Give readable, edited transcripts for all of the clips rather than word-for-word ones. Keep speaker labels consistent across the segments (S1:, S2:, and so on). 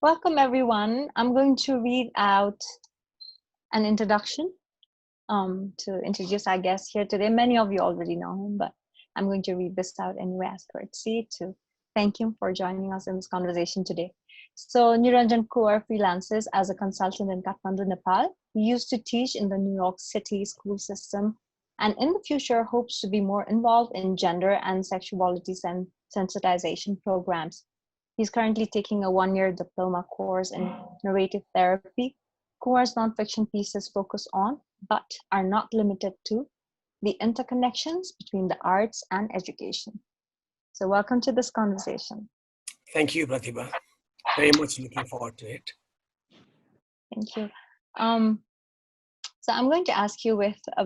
S1: Welcome, everyone. I'm going to read out an introduction to introduce our guest here today. Many of you already know him, but I'm going to read this out anyway as courtesy to thank him for joining us in this conversation today. So Niranjan Kunwar freelances as a consultant in Kathmandu, Nepal. He used to teach in the New York City school system and in the future hopes to be more involved in gender and sexuality sensitization programs. He's currently taking a one-year diploma course in narrative therapy. Kunwar's nonfiction pieces focus on, but are not limited to, the interconnections between the arts and education. So welcome to this conversation.
S2: Thank you, Prateebha. Very much looking forward to it.
S1: Thank you. So I'm going to ask you a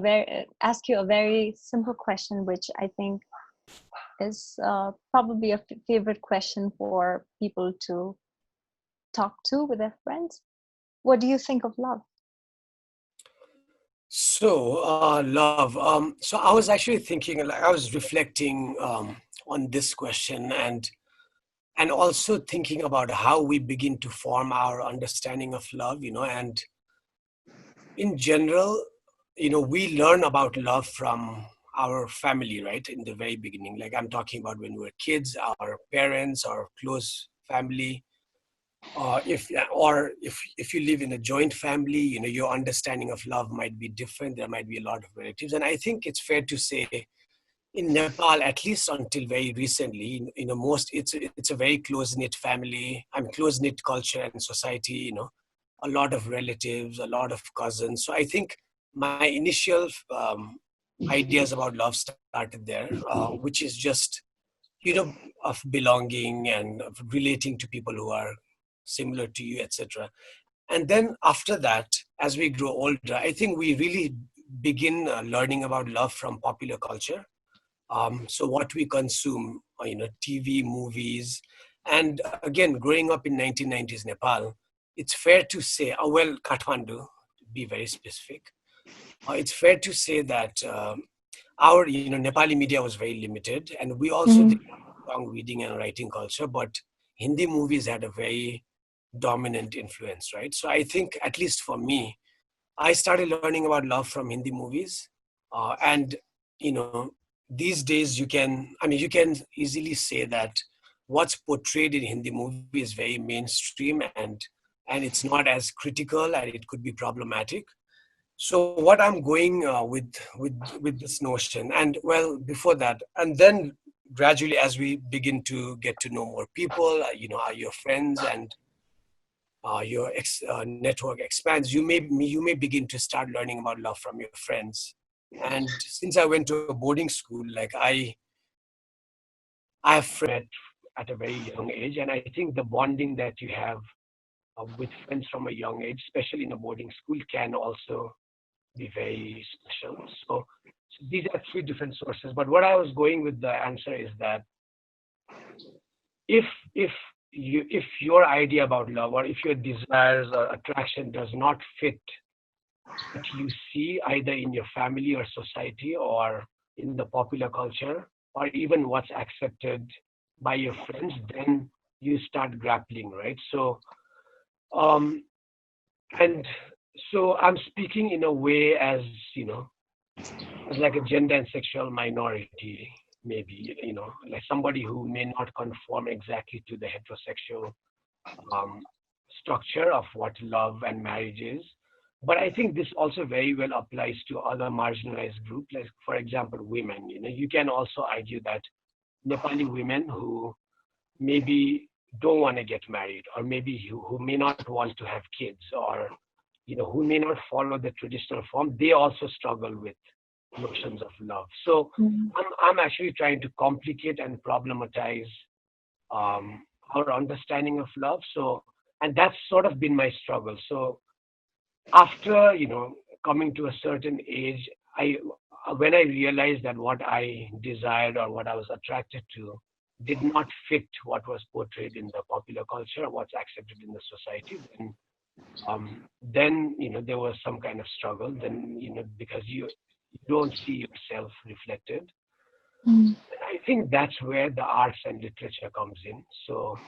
S1: very simple question, which I think is probably a favorite question for people to talk to with their friends. What do you think of love?
S2: So, love. So I was actually thinking, like, I was reflecting on this question and also thinking about how we begin to form our understanding of love, and in general, we learn about love from our family, right? In the very beginning, like I'm talking about when we were kids, our parents, our close family. If you live in a joint family, your understanding of love might be different. There might be a lot of relatives, and I think it's fair to say, in Nepal, at least until very recently, it's a very close knit family. Close knit culture and society. A lot of relatives, a lot of cousins. So I think my initial ideas about love started there, which is just of belonging and of relating to people who are similar to you, etc. And then after that, as we grow older, I think we really begin learning about love from popular culture. So what we consume, TV, movies, and again, growing up in 1990s Nepal, it's fair to say, Kathmandu, to be very specific, it's fair to say that our Nepali media was very limited, and we also did strong reading and writing culture, but Hindi movies had a very dominant influence, right? So I think, at least for me, I started learning about love from Hindi movies, and these days you can easily say that what's portrayed in Hindi movie is very mainstream, and it's not as critical, and it could be problematic. So what I'm going with this notion, and well, before that, and then gradually as we begin to get to know more people, are your friends, and your network expands, you may begin to start learning about love from your friends. And since I went to a boarding school, like I have friends at a very young age, and I think the bonding that you have with friends from a young age, especially in a boarding school, can also be very special. So these are three different sources. But what I was going with the answer is that if your idea about love, or if your desires or attraction does not fit what you see either in your family or society or in the popular culture, or even what's accepted by your friends, then you start grappling, right? So and so I'm speaking in a way as as like a gender and sexual minority, maybe, like somebody who may not conform exactly to the heterosexual structure of what love and marriage is. But I think this also very well applies to other marginalized groups, like, for example, women. You can also argue that Nepali women who maybe don't want to get married, or maybe who may not want to have kids, or who may not follow the traditional form, they also struggle with notions of love. So I'm actually trying to complicate and problematize our understanding of love. So, and that's sort of been my struggle. So after coming to a certain age, when I realized that what I desired or what I was attracted to did not fit what was portrayed in the popular culture, what's accepted in the society, then there was some kind of struggle. Then because you don't see yourself reflected. I think that's where the arts and literature comes in. So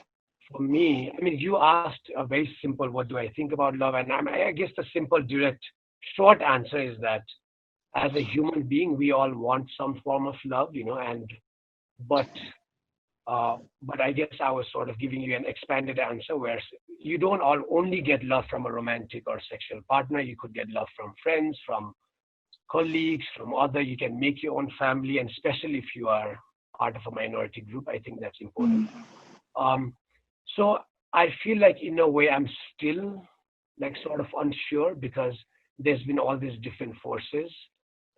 S2: For me, I mean, you asked a very simple, what do I think about love? And I guess the simple, direct, short answer is that as a human being, we all want some form of love, and but but I guess I was sort of giving you an expanded answer where you don't all only get love from a romantic or sexual partner. You could get love from friends, from colleagues, from other. You can make your own family, and especially if you are part of a minority group, I think that's important. Um, so I feel like in a way I'm still like sort of unsure because there's been all these different forces,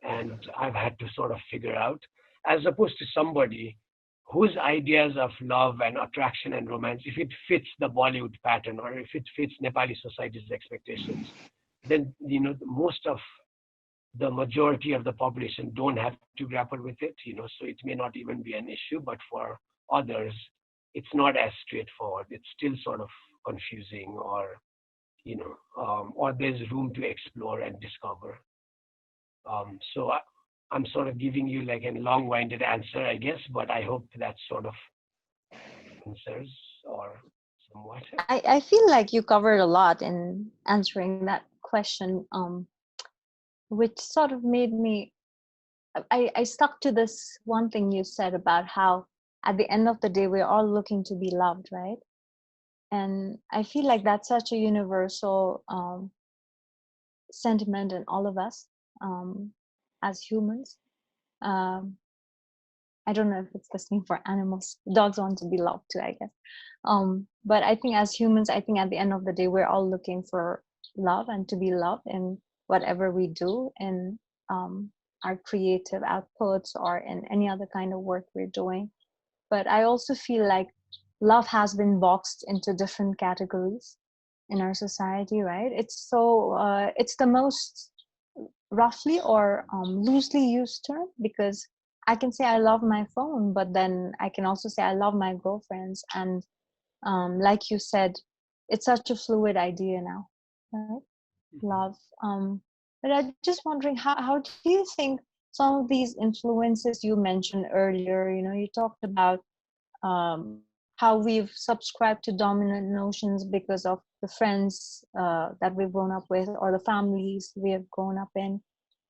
S2: and I've had to sort of figure out, as opposed to somebody whose ideas of love and attraction and romance, if it fits the Bollywood pattern or if it fits Nepali society's expectations, then most of the majority of the population don't have to grapple with it, so it may not even be an issue, but for others, it's not as straightforward. It's still sort of confusing, or there's room to explore and discover. I'm sort of giving you like a long-winded answer, I guess, but I hope that sort of answers or somewhat.
S1: I feel like you covered a lot in answering that question, which sort of made me. I stuck to this one thing you said about how at the end of the day we're all looking to be loved, right? And I feel like that's such a universal sentiment in all of us as humans. Um, I don't know if it's the same for animals. Dogs want to be loved too, I guess. But I think as humans, I think at the end of the day, we're all looking for love and to be loved in whatever we do in our creative outputs or in any other kind of work we're doing. But I also feel like love has been boxed into different categories in our society, right? It's the most roughly or loosely used term, because I can say I love my phone, but then I can also say I love my girlfriends. And like you said, it's such a fluid idea now, right? Love. But I'm just wondering, how do you think some of these influences you mentioned earlier, you talked about how we've subscribed to dominant notions because of the friends that we've grown up with or the families we have grown up in.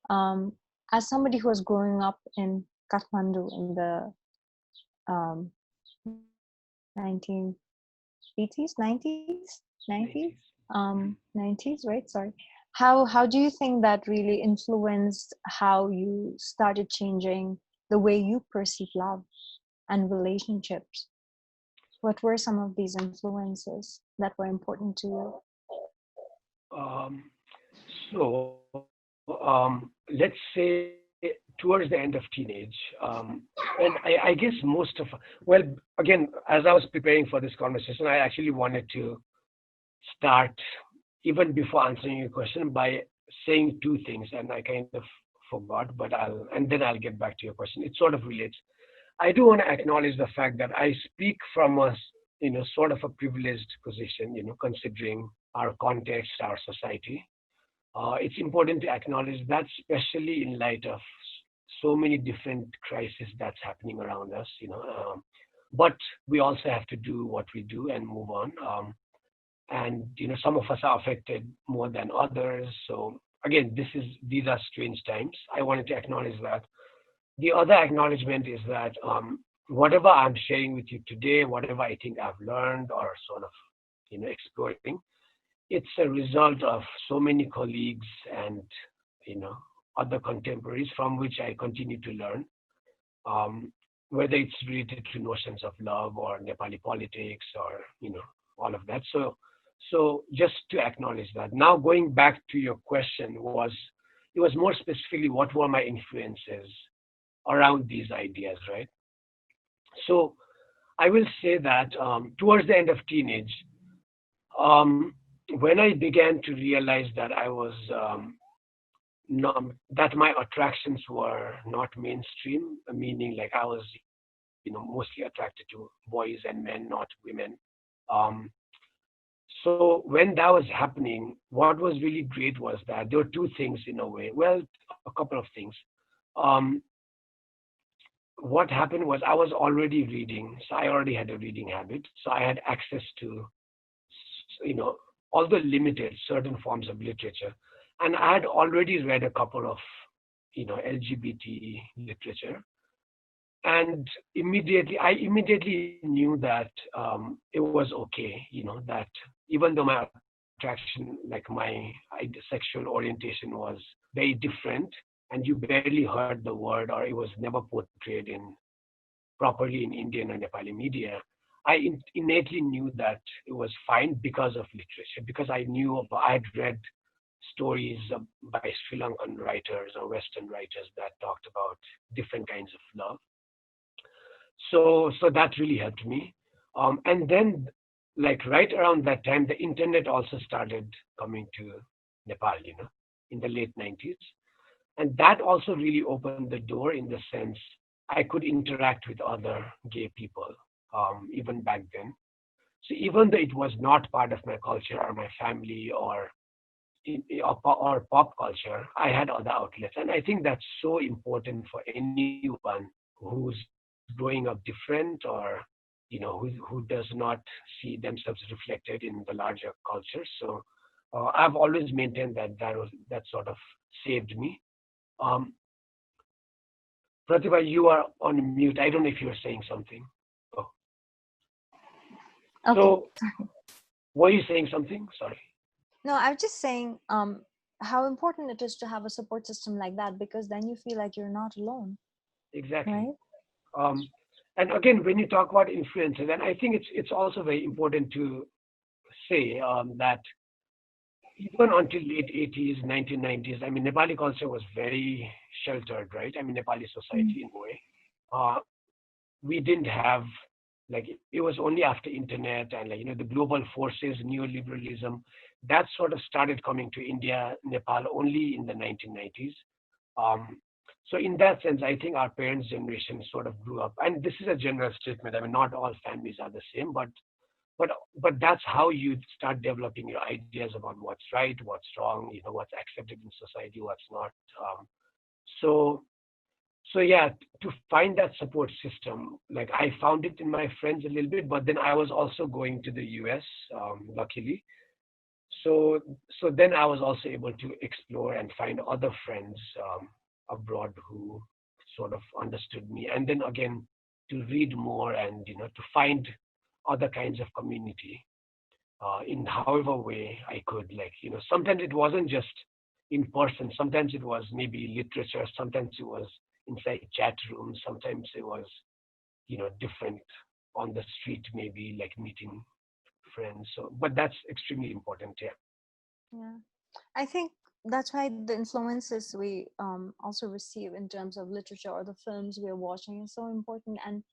S1: Um, as somebody who was growing up in Kathmandu in the um, 1980s, 90s, right? Sorry. How do you think that really influenced how you started changing the way you perceive love and relationships? What were some of these influences that were important to you?
S2: Um, let's say towards the end of teenage, and I guess most of, well, again, as I was preparing for this conversation, I actually wanted to start, even before answering your question, by saying two things, and I kind of forgot, but and then I'll get back to your question. It sort of relates. I do want to acknowledge the fact that I speak from a, sort of a privileged position, considering our context, our society. It's important to acknowledge that, especially in light of so many different crises that's happening around us, but we also have to do what we do and move on. And some of us are affected more than others. So again, these are strange times. I wanted to acknowledge that. The other acknowledgement is that whatever I'm sharing with you today, whatever I think I've learned or sort of exploring, it's a result of so many colleagues and other contemporaries from which I continue to learn, whether it's related to notions of love or Nepali politics or all of that. So just to acknowledge that. Now going back to your question, it was more specifically what were my influences around these ideas, right? So I will say that towards the end of teenage, when I began to realize that I was not, that my attractions were not mainstream, meaning like I was, mostly attracted to boys and men, not women. Um, so when that was happening, what was really great was that there were two things in a way. Well, a couple of things. Um, what happened was I was already reading, so I already had a reading habit. So I had access to, although limited, certain forms of literature, and I had already read a couple of, LGBT literature, and I immediately knew that it was okay, that even though my attraction, like my sexual orientation was very different, and you barely heard the word, or it was never portrayed properly in Indian or Nepali media, I innately knew that it was fine because of literature, because I had read stories by Sri Lankan writers or Western writers that talked about different kinds of love. So that really helped me. And then, like right around that time, the internet also started coming to Nepal, in the late 90s. And that also really opened the door in the sense I could interact with other gay people, even back then. So even though it was not part of my culture or my family or pop culture, I had other outlets. And I think that's so important for anyone who's growing up different, or who does not see themselves reflected in the larger culture. So I've always maintained that sort of saved me. um, Pratibha, you are on mute. I don't know if you're saying something. Oh.
S1: Okay.
S2: So were you saying something? Sorry.
S1: No, I was just saying how important it is to have a support system like that, because then you feel like you're not alone,
S2: Exactly.
S1: right?
S2: um, and again, when you talk about influences, and I think it's also very important to say that even until late 80s, 1990s, I mean, Nepali culture was very sheltered, right? I mean, Nepali
S1: Mm.
S2: society in a way. Uh, we didn't have, like, it was only after internet and, like, the global forces, neoliberalism, that sort of started coming to India, Nepal only in the 1990s. Um, so in that sense, I think our parents' generation sort of grew up, and this is a general statement. I mean, not all families are the same, but but that's how you start developing your ideas about what's right, what's wrong, what's accepted in society, what's not. Um, so yeah, to find that support system, like I found it in my friends a little bit, but then I was also going to the US, luckily. So then I was also able to explore and find other friends abroad who sort of understood me, and then again to read more and to find other kinds of community in however way I could. Like, sometimes it wasn't just in person. Sometimes it was maybe literature. Sometimes it was inside chat rooms. Sometimes it was, different on the street, maybe like meeting friends. So, but that's extremely important. Yeah.
S1: Yeah, I think that's why the influences we also receive in terms of literature or the films we are watching is so important. And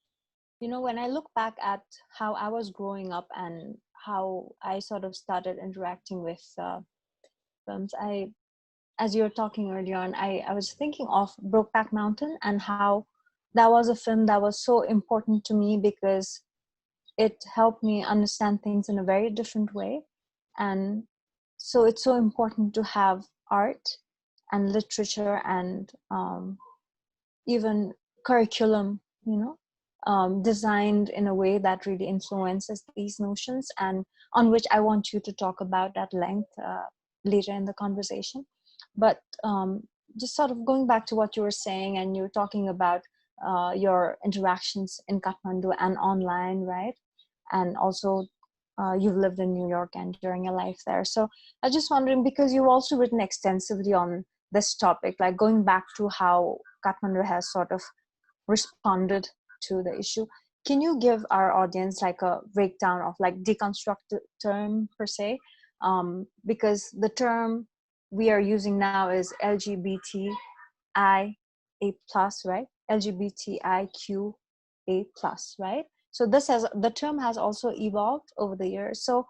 S1: when I look back at how I was growing up and how I sort of started interacting with films, as you were talking earlier on, I was thinking of Brokeback Mountain and how that was a film that was so important to me because it helped me understand things in a very different way. And so it's so important to have art and literature and even curriculum, designed in a way that really influences these notions, and on which I want you to talk about at length later in the conversation. But just sort of going back to what you were saying, and you were talking about your interactions in Kathmandu and online, right? And also you've lived in New York and during your life there. So I was just wondering, because you've also written extensively on this topic, like going back to how Kathmandu has sort of responded to the issue. Can you give our audience like a breakdown of like deconstruct the term per se? Because the term we are using now is LGBTIA plus, right? LGBTIQA plus, right? So the term has also evolved over the years. So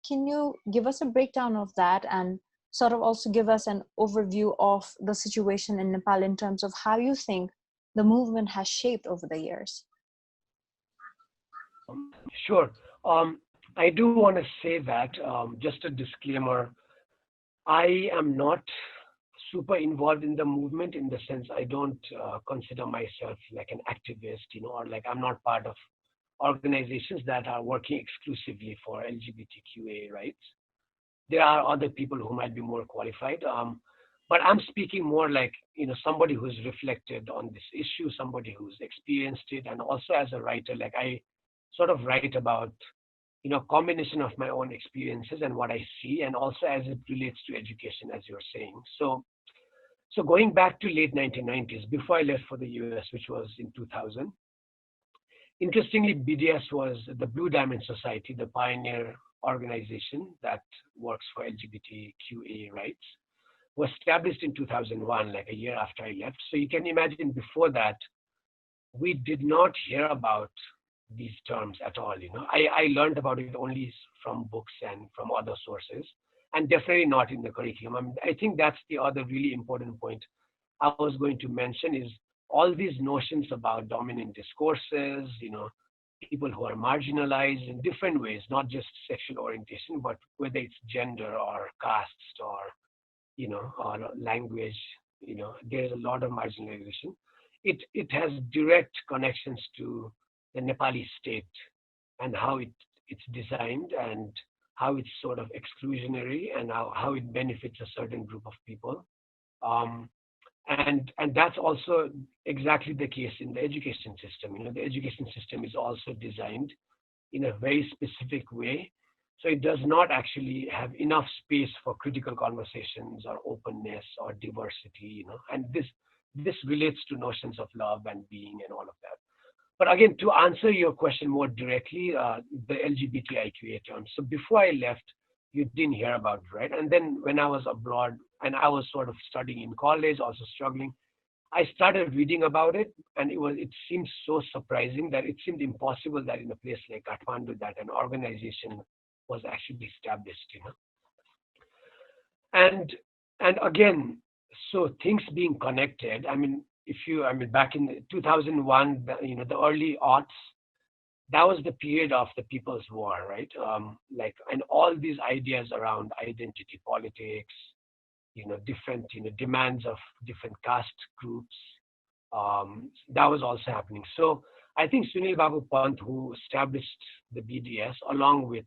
S1: can you give us a breakdown of that and sort of also give us an overview of the situation in Nepal in terms of how you think the movement has shaped over the years?
S2: Sure. I do want to say that, just a disclaimer, I am not super involved in the movement in the sense I don't consider myself like an activist, or like I'm not part of organizations that are working exclusively for LGBTQA rights. There are other people who might be more qualified. But I'm speaking more like, somebody who's reflected on this issue, somebody who's experienced it, and also as a writer, like I sort of write about, combination of my own experiences and what I see, and also as it relates to education, as you're saying. So going back to late 1990s, before I left for the US, which was in 2000, interestingly, BDS was the Blue Diamond Society, the pioneer organization that works for LGBTQIA rights, was established in 2001, like a year after I left. So you can imagine before that, we did not hear about these terms at all. I learned about it only from books and from other sources, and definitely not in the curriculum. I think that's the other really important point I was going to mention is all these notions about dominant discourses, people who are marginalized in different ways, not just sexual orientation, but whether it's gender or caste or, or language, there's a lot of marginalization. It has direct connections to the Nepali state and how it's designed and how it's sort of exclusionary and how it benefits a certain group of people. And that's also exactly the case in the education system. The education system is also designed in a very specific way. So it does not actually have enough space for critical conversations or openness or diversity, and this relates to notions of love and being and all of that. But again, to answer your question more directly, the LGBTIQA term. So before I left, you didn't hear about it, right? And then when I was abroad and I was sort of studying in college, also struggling, I started reading about it, and it seemed so surprising that it seemed impossible that in a place like Kathmandu that an organization was actually established, And again, so things being connected. Back in 2001, the early aughts, that was the period of the People's War, right? And all these ideas around identity politics, different, demands of different caste groups. That was also happening. So I think Sunil Babu Pant, who established the BDS, along with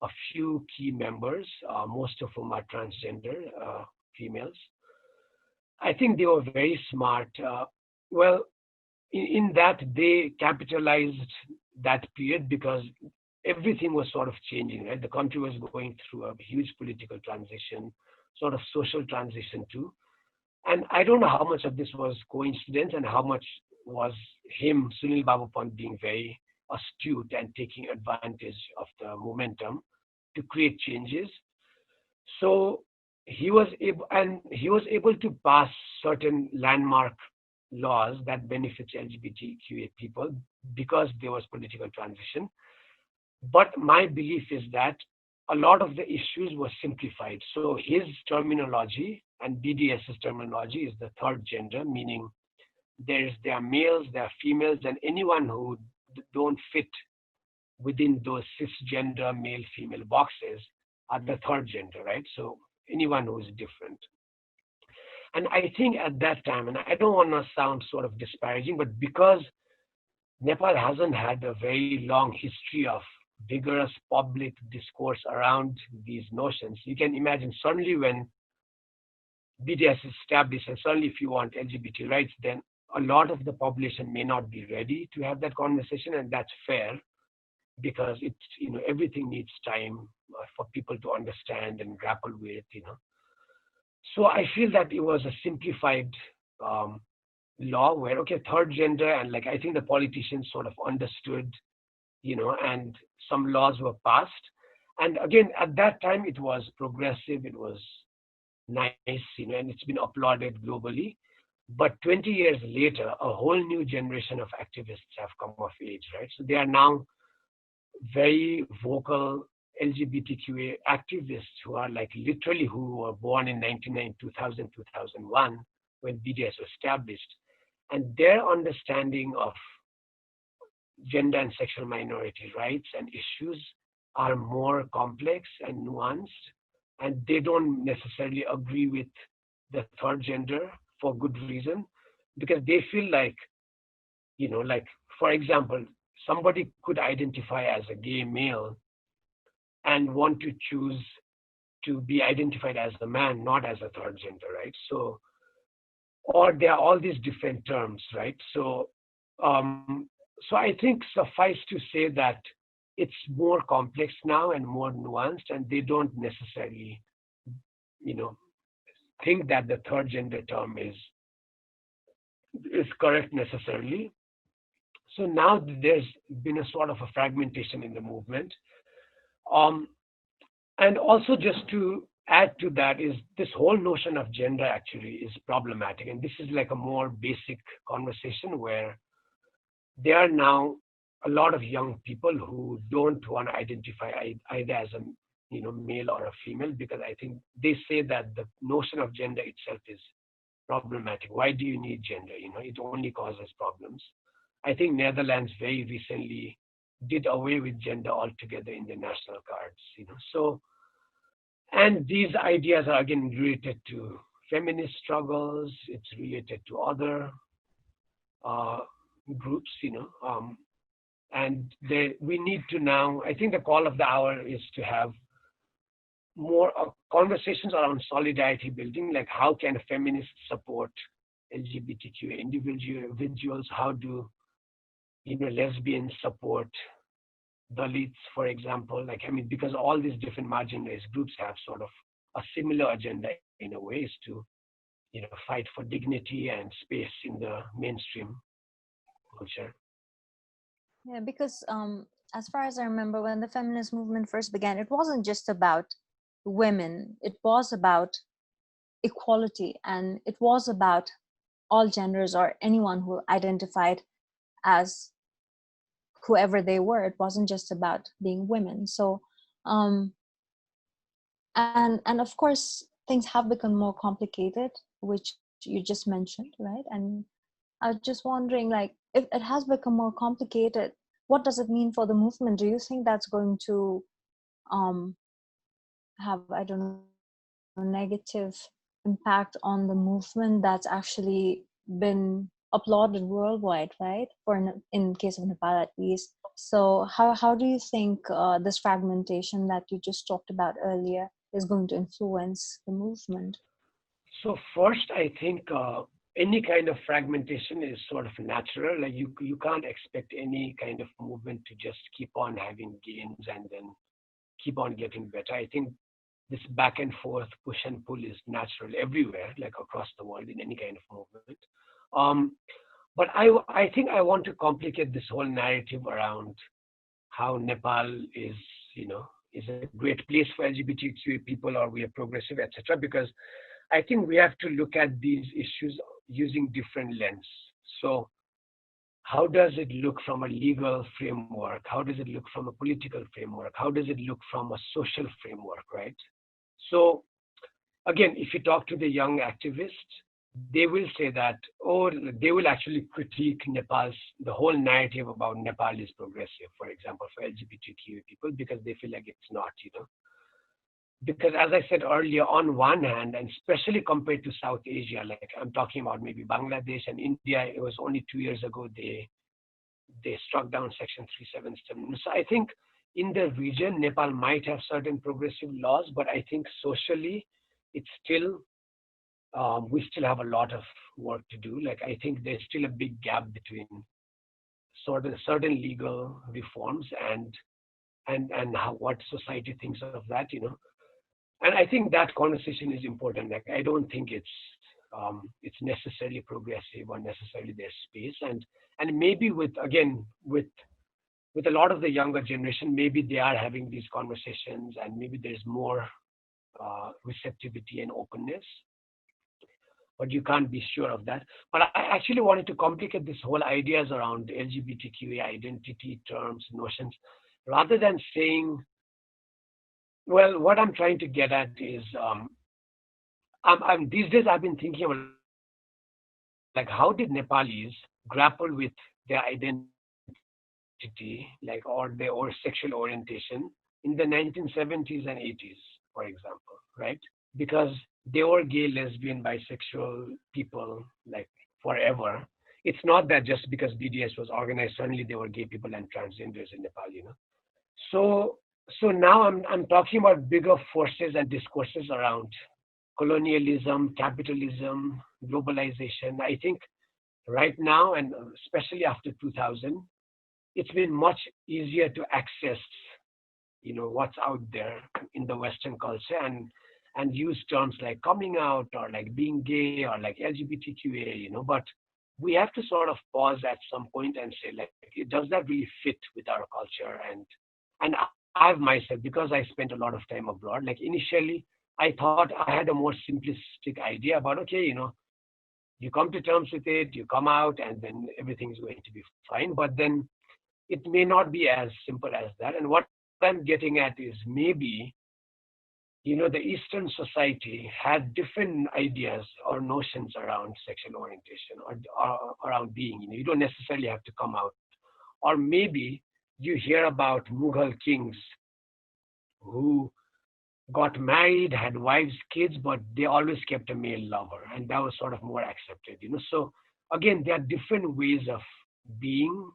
S2: a few key members, most of whom are transgender females, I think they were very smart. Well, in that they capitalized that period because everything was sort of changing, right? The country was going through a huge political transition, sort of social transition too. And I don't know how much of this was coincidence and how much was him, Sunil Babu Pant, being very astute and taking advantage of the momentum to create changes. So he was able to pass certain landmark laws that benefits LGBTQA people because there was political transition. But my belief is that a lot of the issues were simplified. So his terminology and BDS's terminology is the third gender, meaning there are males, there are females, and anyone who don't fit within those cisgender male-female boxes are the third gender, right? So anyone who is different. And I think at that time, and I don't want to sound sort of disparaging, but because Nepal hasn't had a very long history of vigorous public discourse around these notions, you can imagine suddenly when BDS is established, and certainly if you want LGBT rights, then a lot of the population may not be ready to have that conversation, and that's fair because it's, everything needs time for people to understand and grapple with, So I feel that it was a simplified law where, okay, third gender, and like I think the politicians sort of understood, and some laws were passed. And again, at that time, it was progressive, it was nice, and it's been applauded globally. But 20 years later, a whole new generation of activists have come of age, right? So they are now very vocal LGBTQA activists who are like literally who were born in 1999, 2000, 2001, when BDS was established. And their understanding of gender and sexual minority rights and issues are more complex and nuanced, and they don't necessarily agree with the third gender for good reason, because they feel like, like, for example, somebody could identify as a gay male and want to choose to be identified as a man, not as a third gender, right? So, or there are all these different terms, right? Um, so I think suffice to say that it's more complex now and more nuanced, and they don't necessarily, you know, think that the third gender term is correct necessarily. So now there's been a sort of a fragmentation in the movement. Um, and also, just to add to that, is this whole notion of gender actually is problematic. And this is like a more basic conversation where there are now a lot of young people who don't want to identify either as a male or a female, because I think they say that the notion of gender itself is problematic. Why do you need gender? It only causes problems. I think Netherlands very recently did away with gender altogether in the national cards. So, and these ideas are again related to feminist struggles. It's related to other uh, groups. And we need to now. I think the call of the hour is to have more conversations around solidarity building, like how can feminists support LGBTQ individuals? How do lesbians support Dalits, for example? Like, I mean, because all these different marginalized groups have sort of a similar agenda in a way, is to fight for dignity and space in the mainstream culture.
S1: Yeah, because as far as I remember, when the feminist movement first began, it wasn't just about women, it was about equality, and it was about all genders or anyone who identified as whoever they were. It wasn't just about being women. So um and of course things have become more complicated, which you just mentioned, right? And I was just wondering, like, if it has become more complicated, what does it mean for the movement? Do you think that's going to um have, I don't know, negative impact on the movement that's actually been applauded worldwide, right? In case of Nepal at least. So how do you think this fragmentation that you just talked about earlier is going to influence the movement?
S2: So first, I think any kind of fragmentation is sort of natural. Like, you can't expect any kind of movement to just keep on having gains and then keep on getting better. I think this back and forth push and pull is natural everywhere, like across the world in any kind of movement. Um, but I think I want to complicate this whole narrative around how Nepal is, is a great place for LGBTQ people, or we are progressive, etc. Because I think we have to look at these issues using different lens. So, how does it look from a legal framework? How does it look from a political framework? How does it look from a social framework, right? So, again, if you talk to the young activists, they will say that, or they will actually critique the whole narrative about Nepal is progressive, for example, for LGBTQ people, because they feel like it's not. Because as I said earlier, on one hand, and especially compared to South Asia, like I'm talking about maybe Bangladesh and India, it was only 2 years ago they struck down Section 377. So I think in the region, Nepal might have certain progressive laws, but I think socially, it's still we still have a lot of work to do. Like, I think there's still a big gap between certain legal reforms and what society thinks of that. And I think that conversation is important. Like, I don't think it's necessarily progressive or necessarily there's space. And maybe with a lot of the younger generation, maybe they are having these conversations, and maybe there's more receptivity and openness. But you can't be sure of that. But I actually wanted to complicate this whole ideas around LGBTQIA identity terms, notions, rather than saying, well, what I'm trying to get at is, these days I've been thinking about, like, how did Nepalis grapple with their identity, or sexual orientation in the 1970s and 80s, for example, right? because they were gay, lesbian, bisexual people like forever. It's not that just because BDS was organized, suddenly there were gay people and transgenders in Nepal, So, so now I'm talking about bigger forces and discourses around colonialism, capitalism, globalization. I think right now, and especially after 2000, it's been much easier to access, what's out there in the Western culture and use terms like coming out or like being gay or like LGBTQIA, but we have to sort of pause at some point and say, like, does that really fit with our culture? And I've myself, because I spent a lot of time abroad, like initially I thought I had a more simplistic idea about, okay, you come to terms with it, you come out, and then everything's going to be fine. But then it may not be as simple as that. And what I'm getting at is maybe, the Eastern society had different ideas or notions around sexual orientation or around being. You don't necessarily have to come out. Or maybe you hear about Mughal kings who got married, had wives, kids, but they always kept a male lover, and that was sort of more accepted. So again, there are different ways of being,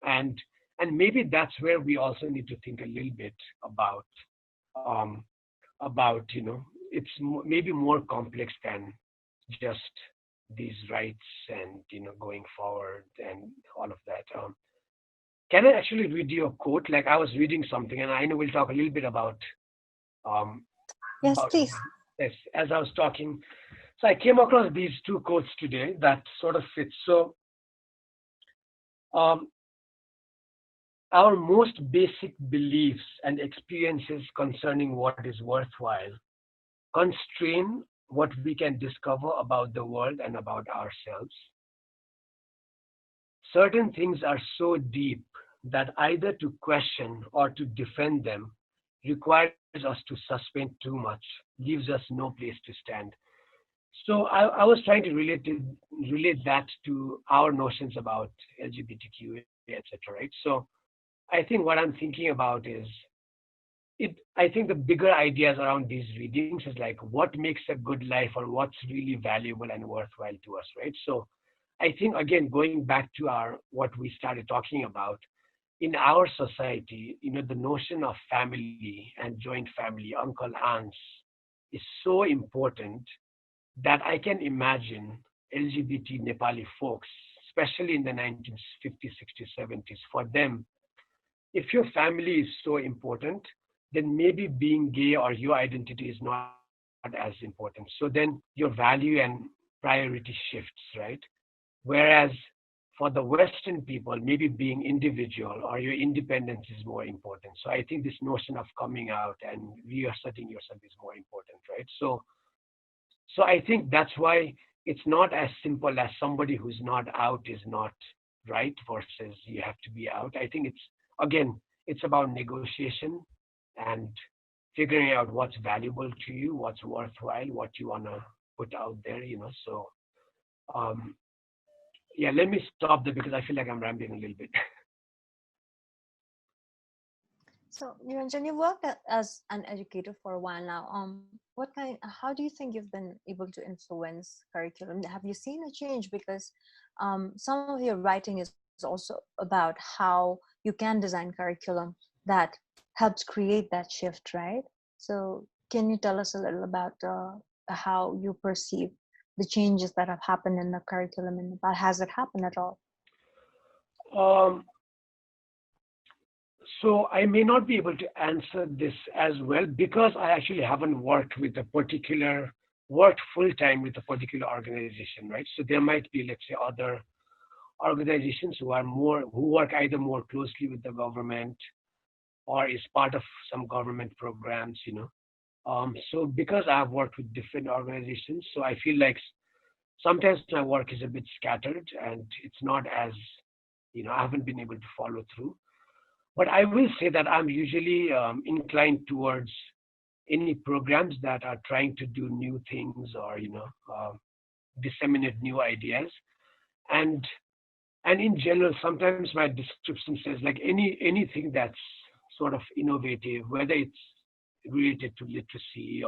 S2: and and maybe that's where we also need to think a little bit um, about it's maybe more complex than just these rights and going forward and all of that. Can I actually read you a quote? Like I was reading something, and I know we'll talk a little bit um,
S1: Yes,
S2: about
S1: please.
S2: this as I was talking. So I came across these two quotes today that sort of fit. So um, our most basic beliefs and experiences concerning what is worthwhile constrain what we can discover about the world and about ourselves. Certain things are so deep that either to question or to defend them requires us to suspend too much, leaves us no place to stand. So I was trying to relate that to our notions about LGBTQ, etc. Right? So I think what I'm thinking about is I think the bigger ideas around these readings is like what makes a good life or what's really valuable and worthwhile to us, right? So I think again going back to our what we started talking about in our society, the notion of family and joint family, uncle, aunts, is so important that I can imagine LGBT Nepali folks, especially in the 1950s, 60s, 70s, for them, if your family is so important, then maybe being gay or your identity is not as important. So then your value and priority shifts, right? Whereas for the Western people, maybe being individual or your independence is more important. So I think this notion of coming out and reasserting yourself is more important, right? So I think that's why it's not as simple as somebody who's not out is not right versus you have to be out. I think again, it's about negotiation and figuring out what's valuable to you, what's worthwhile, what you want to put out there. So, um, yeah, let me stop there because I feel like I'm rambling a little bit.
S1: So, Niranjan, you worked as an educator for a while now. How do you think you've been able to influence curriculum? Have you seen a change? Because some of your writing is also about how you can design curriculum that helps create that shift, right? So, can you tell us a little about how you perceive the changes that have happened in the curriculum in Nepal? Has it happened at all?
S2: Um, so I may not be able to answer this as well because I actually haven't worked full time with a particular organization, right? So there might be, let's say, other organizations who work either more closely with the government or is part of some government programs. So because I've worked with different organizations, so I feel like sometimes my work is a bit scattered and it's not as, I haven't been able to follow through. But I will say that I'm usually inclined towards any programs that are trying to do new things or, disseminate new ideas. And and in general, sometimes my description says like anything that's sort of innovative, whether it's related to literacy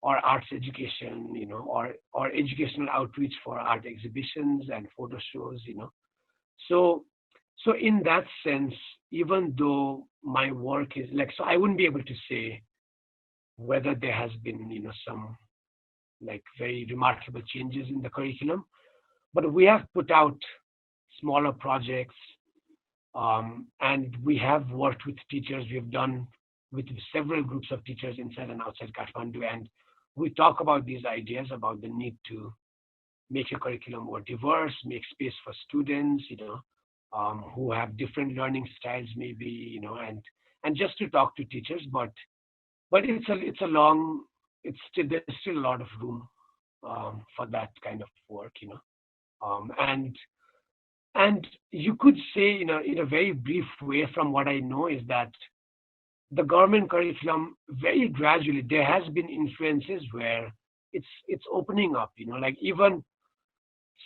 S2: or arts education, or educational outreach for art exhibitions and photo shows, So, so in that sense, even though my work is like, so I wouldn't be able to say whether there has been, some like very remarkable changes in the curriculum, but we have put out smaller projects, and we have worked with teachers. We've done with several groups of teachers inside and outside Kathmandu, and we talk about these ideas about the need to make your curriculum more diverse, make space for students, who have different learning styles, maybe, and just to talk to teachers. But it's a long, there's still a lot of room for that kind of work, and you could say, in a very brief way, from what I know, is that the government curriculum, very gradually, there has been influences where it's opening up, like even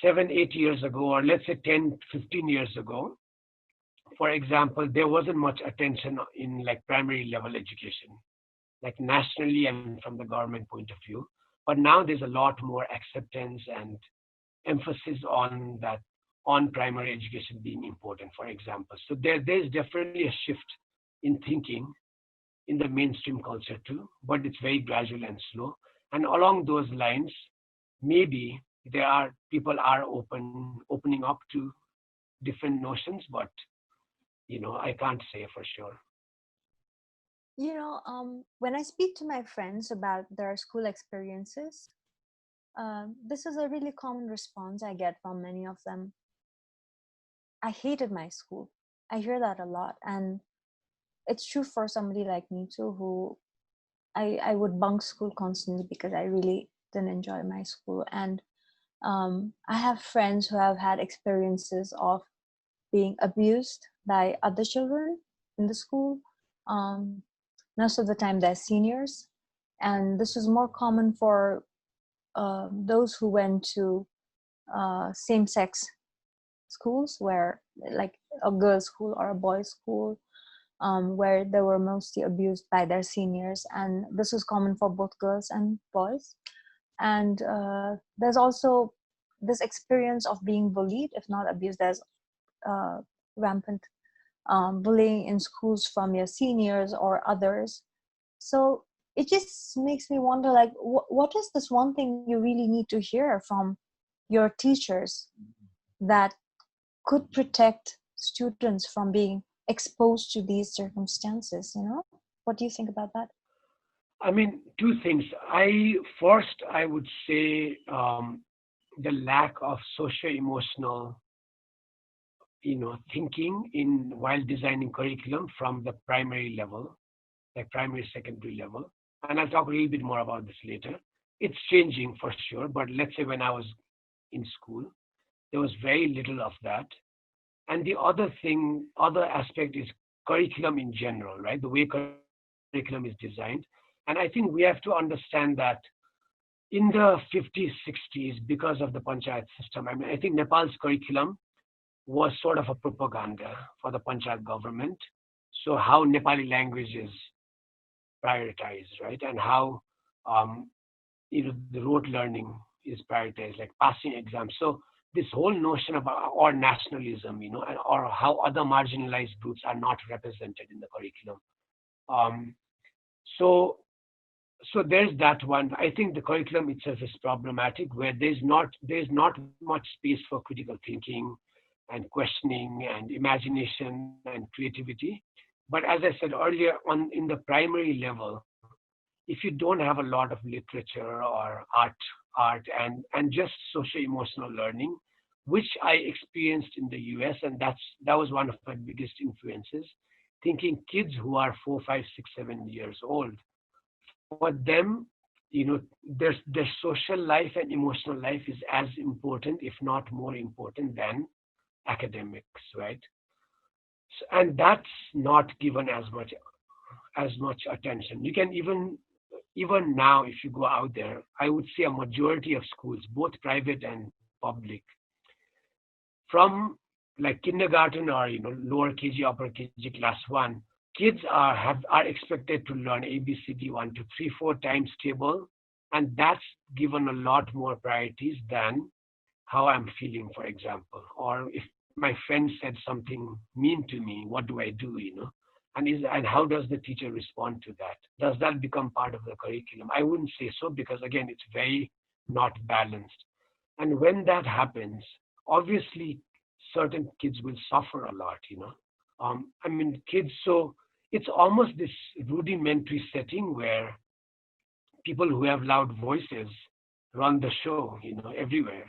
S2: 7, 8 years ago, or let's say 10, 15 years ago, for example, there wasn't much attention in like primary level education, like nationally and from the government point of view. But now there's a lot more acceptance and emphasis on that, on primary education being important, for example. So there's definitely a shift in thinking in the mainstream culture too, but it's very gradual and slow. And along those lines, maybe people are opening up to different notions, but I can't say for sure.
S1: When I speak to my friends about their school experiences, this is a really common response I get from many of them. I hated my school. I hear that a lot, and it's true for somebody like me too, who I would bunk school constantly because I really didn't enjoy my school. And I have friends who have had experiences of being abused by other children in the school. Um, Most of the time, they're seniors, and this was more common for those who went to same-sex schools, where like a girls' school or a boys' school, where they were mostly abused by their seniors, and this was common for both girls and boys. And there's also this experience of being bullied, if not abused. There's rampant bullying in schools from your seniors or others. So it just makes me wonder, like, what is this one thing you really need to hear from your teachers that could protect students from being exposed to these circumstances? What do you think about that?
S2: I mean, two things. I would say the lack of socio-emotional, thinking in while designing curriculum from the primary level, like primary, secondary level. And I'll talk a little bit more about this later. It's changing for sure, but let's say when I was in school, there was very little of that. And the other aspect is curriculum in general, right? The way curriculum is designed. And I think we have to understand that in the 50s, 60s, because of the panchayat system, I mean, I think Nepal's curriculum was sort of a propaganda for the panchayat government. So how Nepali language is prioritized, right? And how, the rote learning is prioritized, like passing exams. So this whole notion about or nationalism, or how other marginalized groups are not represented in the curriculum. Um, so so there's that one. I think the curriculum itself is problematic, where there's not much space for critical thinking and questioning and imagination and creativity. But as I said earlier, in the primary level, if you don't have a lot of literature or art and just socio-emotional learning, which I experienced in the US, and that was one of my biggest influences, thinking kids who are 4, 5, 6, 7 years old, for them, their social life and emotional life is as important, if not more important, than academics, right? And that's not given as much attention. You can even now, if you go out there, I would say a majority of schools, both private and public, from like kindergarten or lower KG, upper KG, class 1, kids are expected to learn ABCD 1, 2, 3, 4 times table And that's given a lot more priorities than how I'm feeling, for example. Or if my friend said something mean to me, what do I do, and how does the teacher respond to that? Does that become part of the curriculum? I wouldn't say so, because again, it's very not balanced. And when that happens, obviously certain kids will suffer a lot, I mean, kids, so it's almost this rudimentary setting where people who have loud voices run the show, everywhere.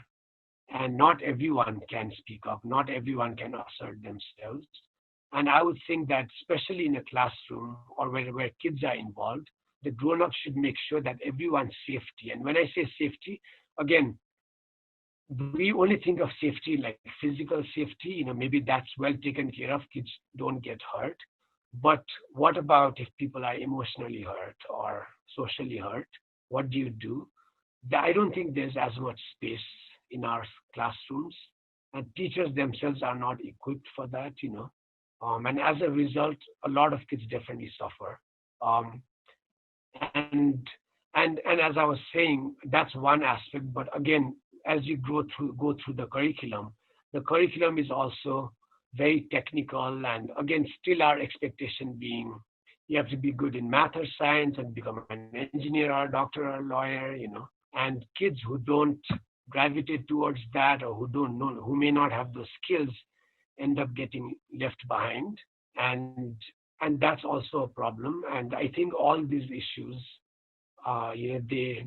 S2: And not everyone can speak up, not everyone can assert themselves. And I would think that, especially in a classroom or where kids are involved, the grown-ups should make sure that everyone's safety. And when I say safety, again, we only think of safety like physical safety, maybe that's well taken care of, kids don't get hurt. But what about if people are emotionally hurt or socially hurt? What do you do? I don't think there's as much space in our classrooms, and teachers themselves are not equipped for that, and as a result, a lot of kids definitely suffer. Um, and and as I was saying, that's one aspect. But again, as you go through the curriculum is also very technical, and again, still our expectation being you have to be good in math or science and become an engineer or a doctor or a lawyer, and kids who don't gravitate towards that, or who don't know, who may not have those skills, end up getting left behind. And that's also a problem. And I think all these issues,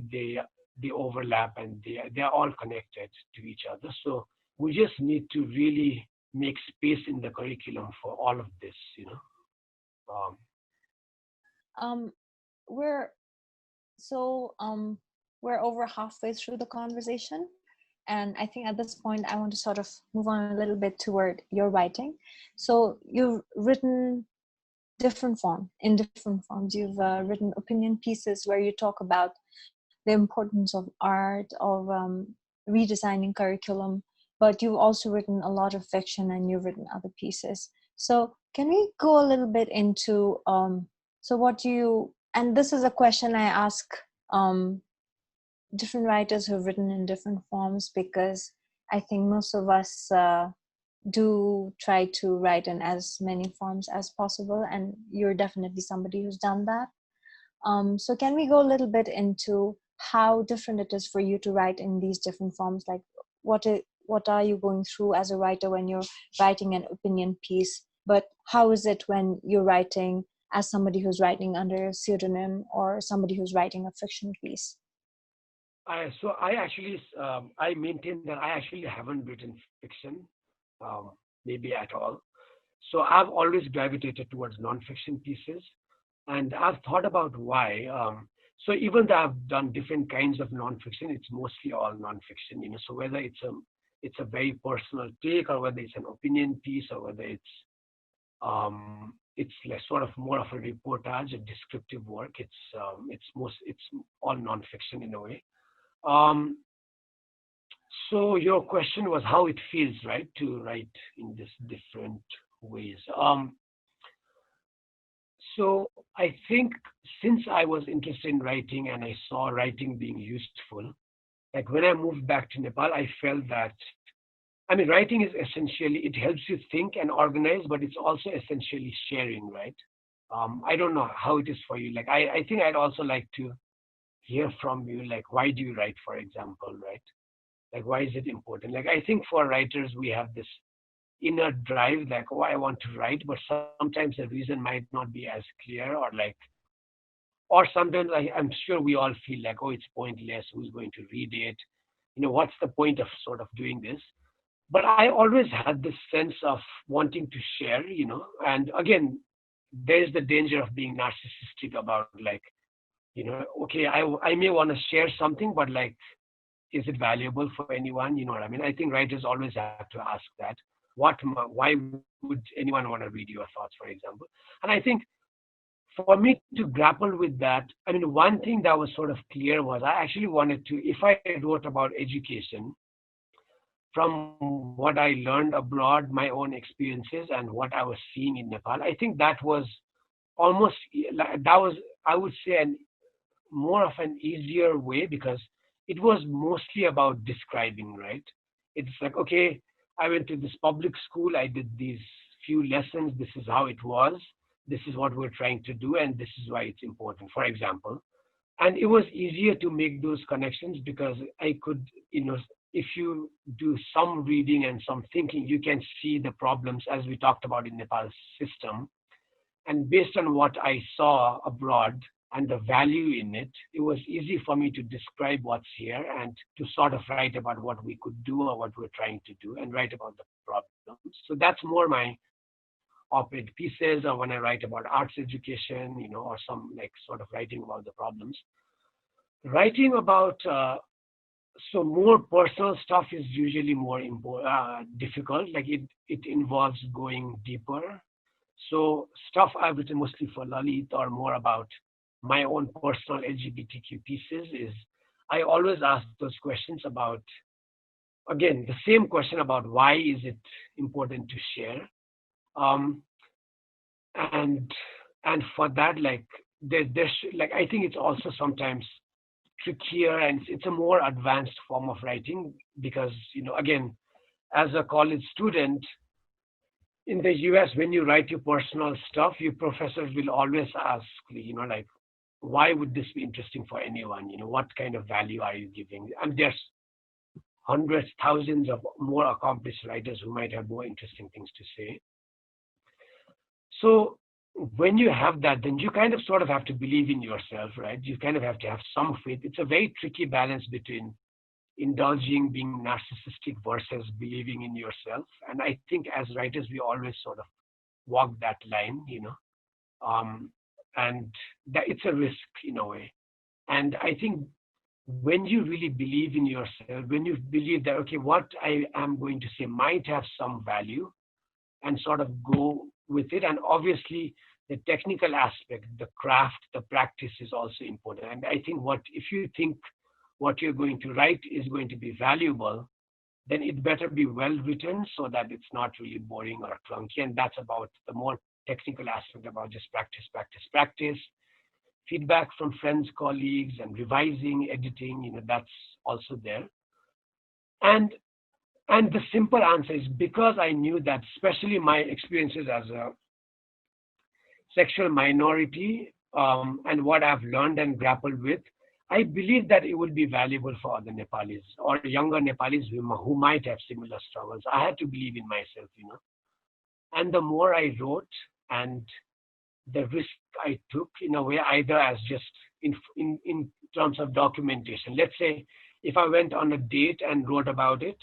S2: they overlap, and they're all connected to each other. So we just need to really make space in the curriculum for all of this, um,
S1: Um, we're so we're over halfway through the conversation, and I think at this point I want to sort of move on a little bit toward your writing. So you've written in different forms. You've written opinion pieces where you talk about the importance of art, of redesigning curriculum, but you've also written a lot of fiction, and you've written other pieces. So can we go a little bit into so what do you, and this is a question I ask um, different writers who've written in different forms, because I think most of us do try to write in as many forms as possible, and you're definitely somebody who's done that. So can we go a little bit into how different it is for you to write in these different forms? Like what are you going through as a writer when you're writing an opinion piece, but how is it when you're writing as somebody who's writing under a pseudonym, or somebody who's writing a fiction piece?
S2: I maintain that I actually haven't written fiction, um, maybe at all. So I've always gravitated towards nonfiction pieces, and I've thought about why. So even though I've done different kinds of nonfiction, it's mostly all nonfiction. So whether it's a very personal take, or whether it's an opinion piece, or whether it's like sort of more of a reportage, a descriptive work. It's all nonfiction in a way. Um, so your question was how it feels, right, to write in this different ways. So I think since I was interested in writing and I saw writing being useful, like when I moved back to Nepal, I felt that, I mean, writing is essentially, it helps you think and organize, but it's also essentially sharing, right? I don't know how it is for you. Like, I think I'd also like to hear from you, like, why do you write, for example, right? Like, why is it important? Like, I think for writers, we have this inner drive, like, oh, I want to write, but sometimes the reason might not be as clear, or sometimes I'm sure we all feel like, oh, it's pointless. Who's going to read it? What's the point of sort of doing this? But I always had this sense of wanting to share, and again, there's the danger of being narcissistic about like, okay, I may want to share something, but like, is it valuable for anyone? You know what I mean? I think writers always have to ask that. Why would anyone want to read your thoughts, for example? And I think for me to grapple with that, I mean, one thing that was sort of clear was I actually wanted to, if I wrote about education, from what I learned abroad, my own experiences, and what I was seeing in Nepal, I think that was almost, that was, I would say, more of an easier way because it was mostly about describing, right? It's like, okay, I went to this public school, I did these few lessons, this is how it was, this is what we're trying to do, and this is why it's important, for example. And it was easier to make those connections because I could, if you do some reading and some thinking, you can see the problems as we talked about in Nepal's system. And based on what I saw abroad and the value in it, it was easy for me to describe what's here and to sort of write about what we could do or what we're trying to do and write about the problems. So that's more my op-ed pieces or when I write about arts education, or some like sort of writing about the problems. Writing about so more personal stuff is usually more difficult. Like it involves going deeper. So stuff I've written mostly for Lalit or more about my own personal LGBTQ pieces is I always ask those questions about, again, the same question about why is it important to share. And for that, like like I think it's also sometimes trickier and it's a more advanced form of writing because again, as a college student in the US, when you write your personal stuff, your professors will always ask, like, why would this be interesting for anyone? What kind of value are you giving? And there's hundreds, thousands of more accomplished writers who might have more interesting things to say. So when you have that, then you kind of sort of have to believe in yourself, right? You kind of have to have some faith. It's a very tricky balance between indulging, being narcissistic versus believing in yourself. And I think as writers, we always sort of walk that line, and that it's a risk in a way. And I think when you really believe in yourself, when you believe that, okay, what I am going to say might have some value and sort of go with it. And obviously the technical aspect, the craft, the practice is also important. And I think if you think what you're going to write is going to be valuable, then it better be well written so that it's not really boring or clunky. And that's about the more technical aspect about just practice, practice, practice. Feedback from friends, colleagues, and revising, editing, that's also there. And the simple answer is because I knew that, especially my experiences as a sexual minority and what I've learned and grappled with, I believe that it would be valuable for other Nepalis or younger Nepalis who might have similar struggles. I had to believe in myself, And the more I wrote and the risk I took in a way, either as just in terms of documentation. Let's say if I went on a date and wrote about it,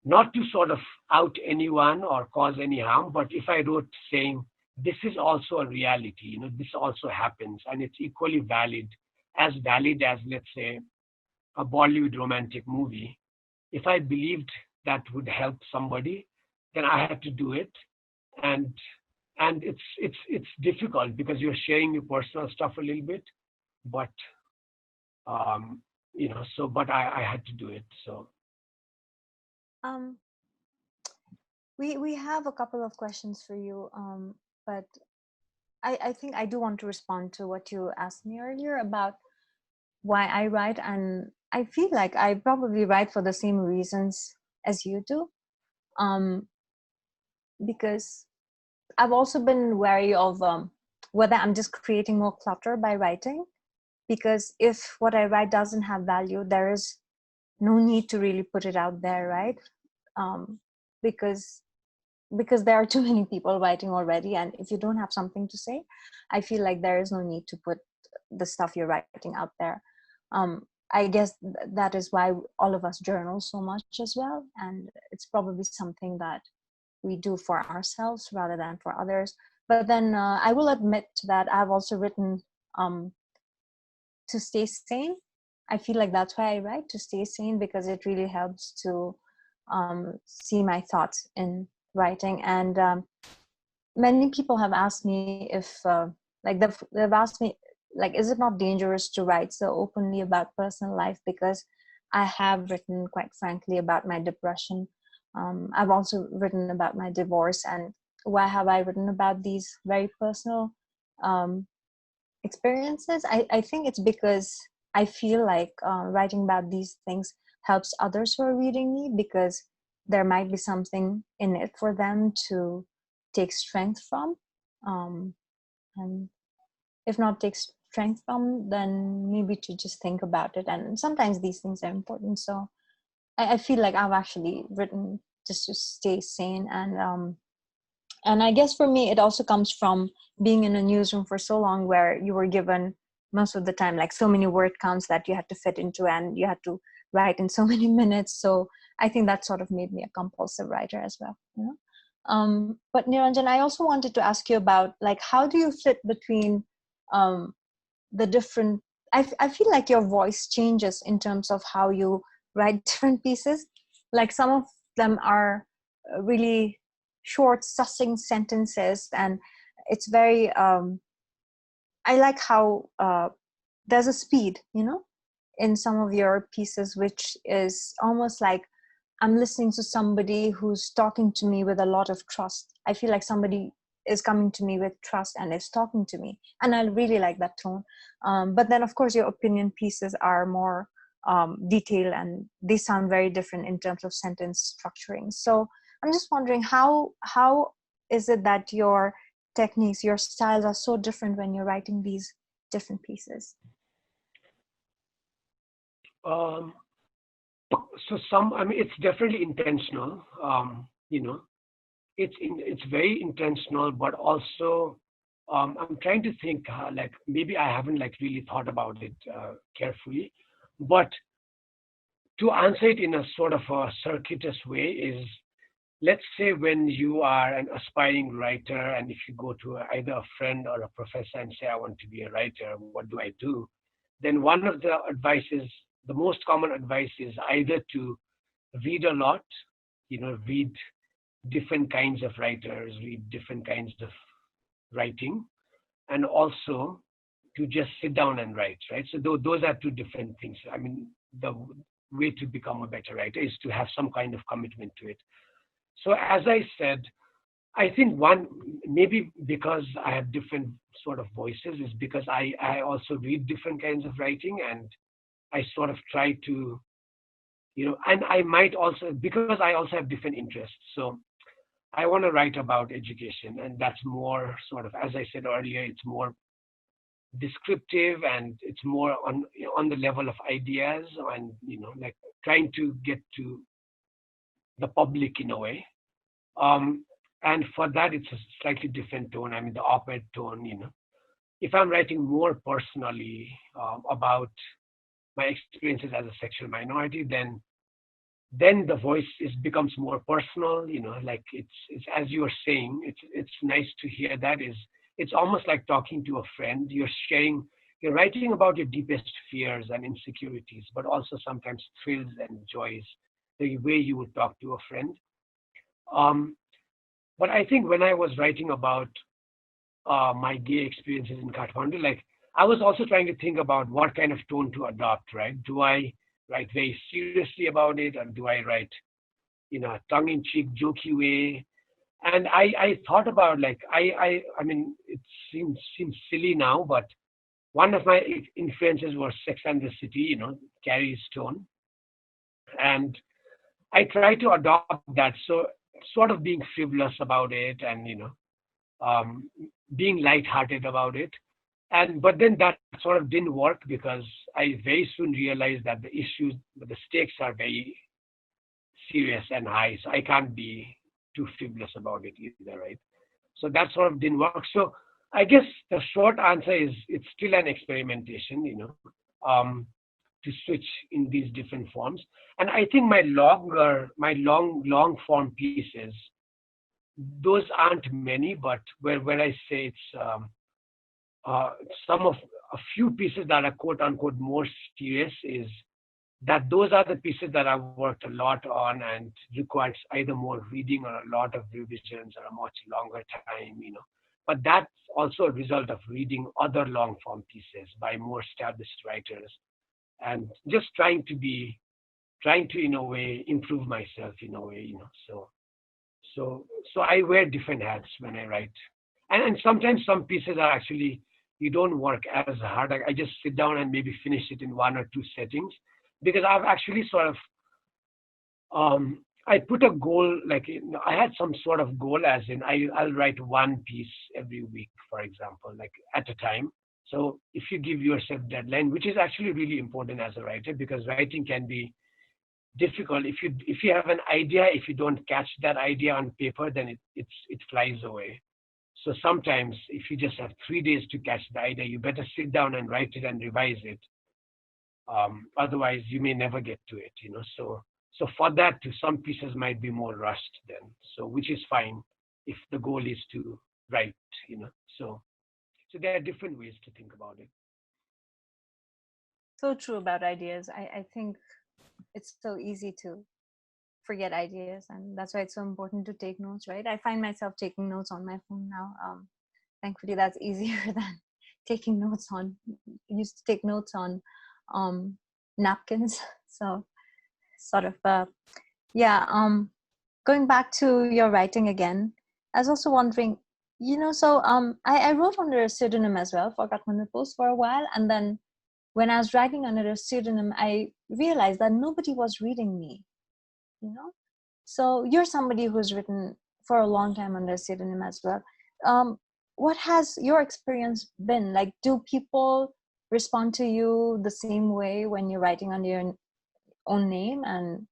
S2: not to sort of out anyone or cause any harm, but if I wrote saying, this is also a reality, this also happens, and it's equally valid as, let's say, a Bollywood romantic movie. If I believed that would help somebody, then I had to do it. And it's difficult because you're sharing your personal stuff a little bit, but but I had to do it. So
S1: we have a couple of questions for you, but I think I do want to respond to what you asked me earlier about why I write, and I feel like I probably write for the same reasons as you do, because I've also been wary of whether I'm just creating more clutter by writing, because if what I write doesn't have value, there is no need to really put it out there, right? Because there are too many people writing already, and if you don't have something to say, I feel like there is no need to put the stuff you're writing out there. I guess that is why all of us journal so much as well, and it's probably something that we do for ourselves rather than for others. But then I will admit that I've also written to stay sane. I feel like that's why I write, to stay sane, because it really helps to see my thoughts in writing. And many people have asked me if they've asked me, like, is it not dangerous to write so openly about personal life? Because I have written, quite frankly, about my depression. I've also written about my divorce. And why have I written about these very personal experiences. I think it's because I feel like writing about these things helps others who are reading me, because there might be something in it for them to take strength from. And if not take strength from, then maybe to just think about it. And sometimes these things are important. So I feel like I've actually written just to stay sane. And I guess for me, it also comes from being in a newsroom for so long, where you were given most of the time like so many word counts that you had to fit into, and you had to write in so many minutes. So I think that sort of made me a compulsive writer as well, you know. But Niranjan, I also wanted to ask you about, like, how do you fit between um, the different, I feel like your voice changes in terms of how you write different pieces. Like some of them are really short, succinct sentences, and it's very I like how there's a speed, you know, in some of your pieces, which is almost like I'm listening to somebody who's talking to me with a lot of trust. I feel like somebody is coming to me with trust and is talking to me, and I really like that tone. But then of course your opinion pieces are more detailed, and they sound very different in terms of sentence structuring. So I'm just wondering, how is it that your techniques, your styles are so different when you're writing these different pieces?
S2: Um, so some, I mean, it's definitely intentional. You know, it's very intentional, but also I'm trying to think like maybe I haven't like really thought about it carefully, but to answer it in a sort of a circuitous way is, let's say when you are an aspiring writer, and if you go to either a friend or a professor and say, I want to be a writer, what do I do? Then one of the advices, the most common advice is either to read a lot, read different kinds of writers, read different kinds of writing, and also to just sit down and write, right? So those are two different things. I mean, the way to become a better writer is to have some kind of commitment to it. So as I said, I think one, maybe because I have different sort of voices, is because I also read different kinds of writing, and I sort of try to, and I might also, because I also have different interests. So I want to write about education, and that's more sort of, as I said earlier, it's more descriptive, and it's more on the level of ideas, and like trying to get to the public in a way. Um, and for that, it's a slightly different tone. I mean, the op-ed tone. If I'm writing more personally about my experiences as a sexual minority, then the voice becomes more personal. Like it's as you were saying, it's nice to hear that. It's almost like talking to a friend. You're writing about your deepest fears and insecurities, but also sometimes thrills and joys, the way you would talk to a friend. Um, but I think when I was writing about my gay experiences in Kathmandu, like I was also trying to think about what kind of tone to adopt, right? Do I write very seriously about it, or do I write in a tongue-in-cheek, jokey way? And I thought about, like, I mean, it seems silly now, but one of my influences was Sex and the City, Carrie Stone, and I try to adopt that. So sort of being frivolous about it, and um, being lighthearted about it. And but then that sort of didn't work, because I very soon realized that the stakes are very serious and high. So I can't be too frivolous about it either, right? So that sort of didn't work. So I guess the short answer is it's still an experimentation, to switch in these different forms. And I think long form pieces, those aren't many, but where I say it's uh, some of a few pieces that are quote unquote more serious, is that those are the pieces that I've worked a lot on and requires either more reading or a lot of revisions or a much longer time. But that's also a result of reading other long form pieces by more established writers, and just trying to in a way improve myself in a way. So I wear different hats when I write, and sometimes some pieces are actually you don't work as hard. I just sit down and maybe finish it in 1 or 2 settings, because I've actually sort of I put a goal, like I had some sort of goal, as in I'll write one piece every week, for example, like at a time. So if you give yourself deadline, which is actually really important as a writer, because writing can be difficult. If you have an idea, if you don't catch that idea on paper, then it flies away. So sometimes if you just have 3 days to catch the idea, you better sit down and write it and revise it. Otherwise, you may never get to it. So for that, some pieces might be more rushed then. So which is fine if the goal is to write. So there are different ways to think about it.
S1: So true about ideas. I think it's so easy to forget ideas, and that's why it's so important to take notes, right? I find myself taking notes on my phone now. Thankfully, that's easier than taking notes on. Used to take notes on napkins. So sort of yeah. Going back to your writing again, I was also wondering, so I wrote under a pseudonym as well for Kathmandu Post for a while, and then when I was writing under a pseudonym, I realized that nobody was reading me. So you're somebody who's written for a long time under a pseudonym as well. What has your experience been like? Do people respond to you the same way when you're writing under your own name? And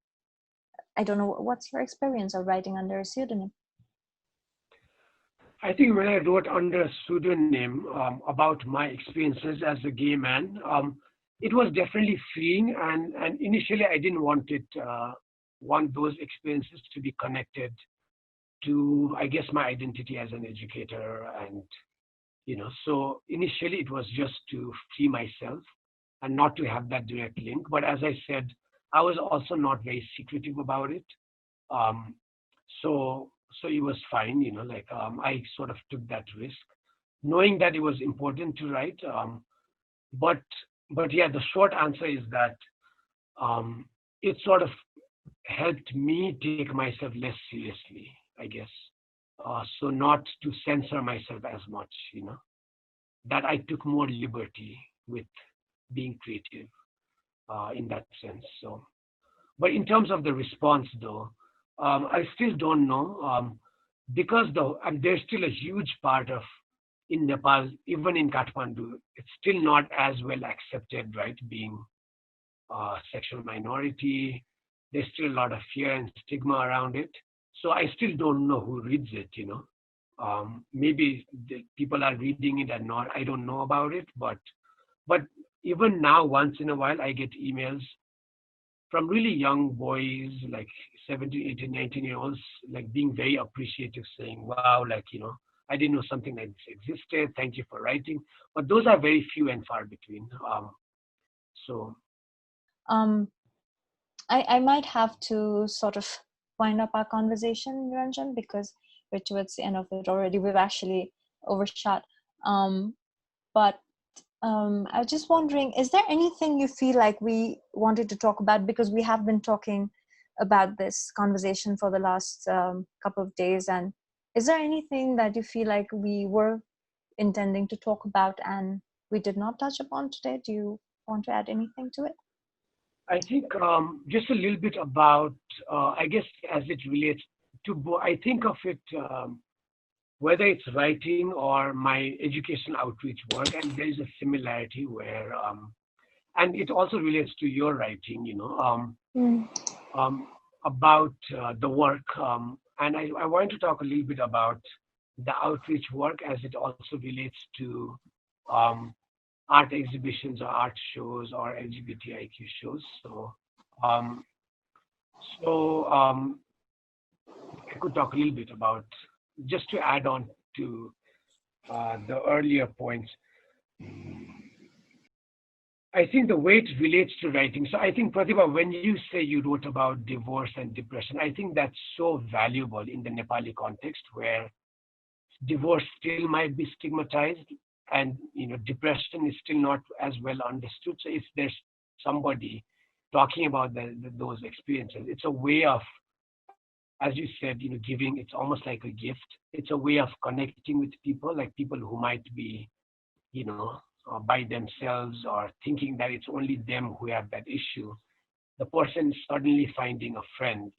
S1: I don't know, what's your experience of writing under a pseudonym?
S2: I think when I wrote under a pseudonym about my experiences as a gay man, it was definitely freeing. And initially, I didn't want those experiences to be connected to, I guess, my identity as an educator. And so initially it was just to free myself and not to have that direct link. But as I said, I was also not very secretive about it. Um, so it was fine, I sort of took that risk, knowing that it was important to write. But yeah, the short answer is that it sort of helped me take myself less seriously, I guess. So not to censor myself as much, that I took more liberty with being creative in that sense. So, but in terms of the response, though, I still don't know, because there's still a huge part of in Nepal, even in Kathmandu, it's still not as well accepted, right? Being sexual minority, there's still a lot of fear and stigma around it. So I still don't know who reads it. Maybe the people are reading it and not. I don't know about it, but even now, once in a while, I get emails from really young boys, like 17, 18, 19-year-olds, like being very appreciative, saying, wow, I didn't know something like this existed. Thank you for writing. But those are very few and far between. So.
S1: I might have to sort of wind up our conversation, Niranjan, because we're towards the end of it already. We've actually overshot. But I was just wondering, is there anything you feel like we wanted to talk about? Because we have been talking about this conversation for the last couple of days. And is there anything that you feel like we were intending to talk about and we did not touch upon today? Do you want to add anything to it?
S2: I think just a little bit about, I guess, as it relates to, I think of it, whether it's writing or my educational outreach work, and there is a similarity where, and it also relates to your writing, about the work. And I want to talk a little bit about the outreach work as it also relates to art exhibitions or art shows or LGBTIQ shows. So, I could talk a little bit about, just to add on to the earlier points. I think the way it relates to writing. So I think, Prateebha, when you say you wrote about divorce and depression, I think that's so valuable in the Nepali context, where divorce still might be stigmatized, and depression is still not as well understood. So if there's somebody talking about those experiences, it's a way of, as you said, giving. It's almost like a gift. It's a way of connecting with people, like people who might be by themselves, or thinking that it's only them who have that issue, the person is suddenly finding a friend,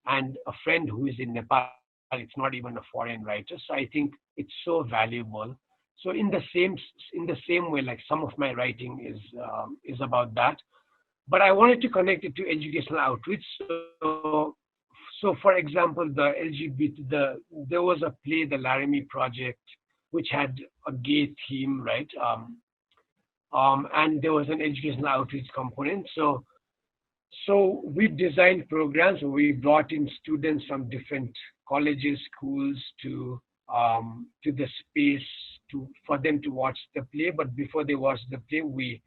S2: and a friend who is in Nepal. It's not even a foreign writer. So I think it's so valuable. So in the same way, like some of my writing is about that. But I wanted to connect it to educational outreach. So for example, the LGBT, there was a play, the Laramie Project, which had a gay theme, right? And there was an educational outreach component. So we designed programs where we brought in students from different colleges, schools to the space for them to watch the play. But before they watch the play, we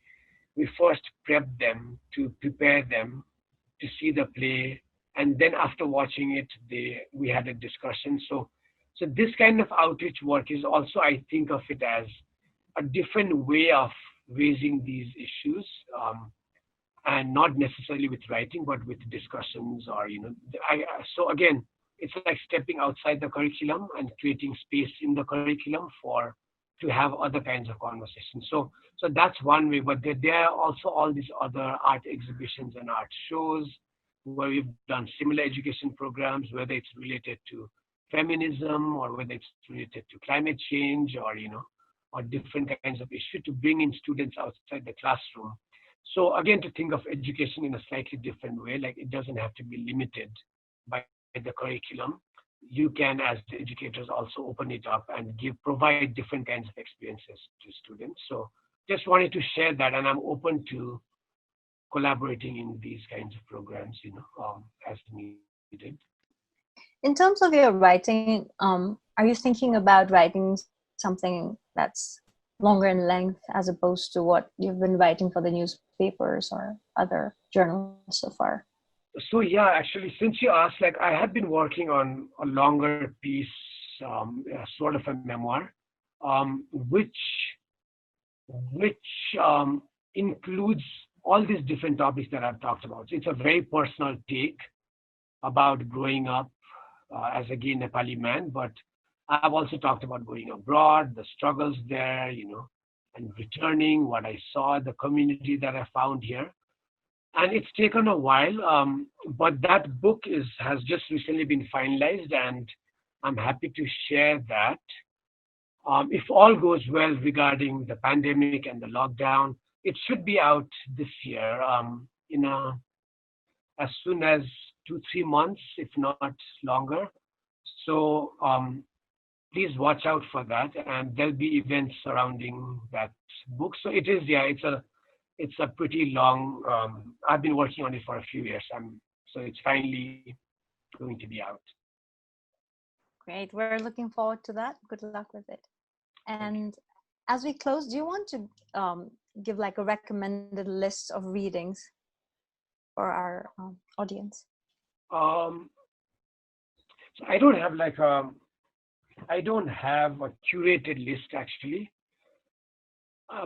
S2: first prepped them to prepare them to see the play, and then after watching it, we had a discussion. So this kind of outreach work is also, I think of it as a different way of raising these issues. And not necessarily with writing, but with discussions, or so again, it's like stepping outside the curriculum and creating space in the curriculum for to have other kinds of conversations. So that's one way, but there are also all these other art exhibitions and art shows where we've done similar education programs, whether it's related to feminism or whether it's related to climate change, or different kinds of issues, to bring in students outside the classroom. So again, to think of education in a slightly different way, like it doesn't have to be limited by the curriculum. You can, as the educators, also open it up and provide different kinds of experiences to students. So just wanted to share that, and I'm open to collaborating in these kinds of programs, as needed.
S1: In terms of your writing, are you thinking about writing something that's longer in length as opposed to what you've been writing for the newspapers or other journals so far?
S2: So yeah, actually, since you asked, like I have been working on a longer piece, sort of a memoir, which includes all these different topics that I've talked about. So it's a very personal take about growing up as a gay Nepali man, but I've also talked about going abroad, the struggles there, and returning, what I saw, the community that I found here. And it's taken a while, but that book has just recently been finalized, and I'm happy to share that. If all goes well regarding the pandemic and the lockdown, it should be out this year, as soon as 2-3 months, if not longer. So please watch out for that, and there'll be events surrounding that book. So it is, yeah, it's a pretty long. I've been working on it for a few years. So it's finally going to be out.
S1: Great. We're looking forward to that. Good luck with it. And as we close, do you want to give like a recommended list of readings for our audience?
S2: So I don't have a curated list actually,